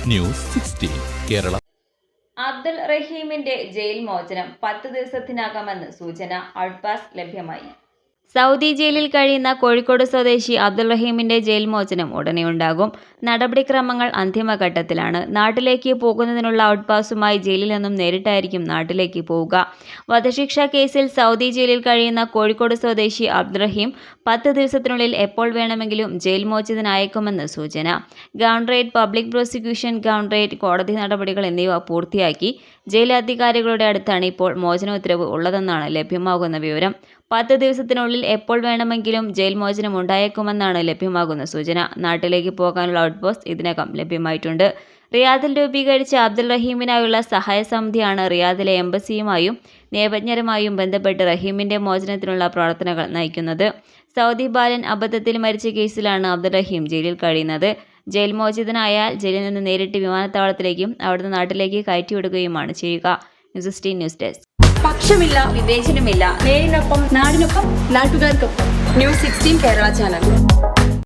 News 16 Kerala. Abdul റഹീമിന്റെ jail മോചനം 10 ദിവസത്തിനകമെന്ന് സൂചന. Out pass ലഭ്യമായി. സൗദി ജയിലിൽ കഴിയുന്ന കോഴിക്കോട് സ്വദേശി അബ്ദുൾ റഹീമിന്റെ ജയിൽ മോചനം ഉടനെ ഉണ്ടാകും. നടപടിക്രമങ്ങൾ അന്തിമഘട്ടത്തിലാണ്. നാട്ടിലേക്ക് പോകുന്നതിനുള്ള ഔട്ട് പാസുമായി ജയിലിൽ നിന്നും നേരിട്ടായിരിക്കും നാട്ടിലേക്ക് പോവുക. വധശിക്ഷാ കേസിൽ സൗദി ജയിലിൽ കഴിയുന്ന കോഴിക്കോട് സ്വദേശി അബ്ദുൾ റഹീം 10 ദിവസത്തിനുള്ളിൽ എപ്പോൾ വേണമെങ്കിലും ജയിൽ മോചിതനായേക്കുമെന്ന് സൂചന. ഗവർണറേറ്റ്, പബ്ലിക് പ്രോസിക്യൂഷൻ, ഗവർണറേറ്റ്, കോടതി നടപടികൾ എന്നിവ പൂർത്തിയാക്കി ജയിൽ അധികാരികളുടെ അടുത്താണ് ഇപ്പോൾ മോചന ഉത്തരവ് ഉള്ളതെന്നാണ് ലഭ്യമാകുന്ന വിവരം. 10 ദിവസത്തിനുള്ളിൽ എപ്പോൾ വേണമെങ്കിലും ജയിൽ മോചനം ഉണ്ടായേക്കുമെന്നാണ് ലഭ്യമാകുന്ന സൂചന. നാട്ടിലേക്ക് പോകാനുള്ള ഔട്ട് പോസ്റ്റ് ഇതിനകം ലഭ്യമായിട്ടുണ്ട്. റിയാദിൽ രൂപീകരിച്ച അബ്ദുൾ റഹീമിനായുള്ള സഹായ സമിതിയാണ് റിയാദിലെ എംബസിയുമായും നിയമജ്ഞരുമായും ബന്ധപ്പെട്ട് റഹീമിന്റെ മോചനത്തിനുള്ള പ്രവർത്തനങ്ങൾ നയിക്കുന്നത്. സൗദി ബാലൻ അബദ്ധത്തിൽ മരിച്ച കേസിലാണ് അബ്ദുൾ റഹീം ജയിലിൽ കഴിയുന്നത്. ജയിൽ മോചിതനായാൽ ജയിലിൽ നിന്ന് നേരിട്ട് വിമാനത്താവളത്തിലേക്കും അവിടുന്ന് നാട്ടിലേക്ക് കയറ്റിവിടുകയുമാണ് ചെയ്യുക. News 16 news desk. പക്ഷമില്ല, വിവേചനമില്ല. നേരിനൊപ്പം, നാടിനൊപ്പം, നാട്ടുകാർക്കൊപ്പം. News 16 Kerala channel.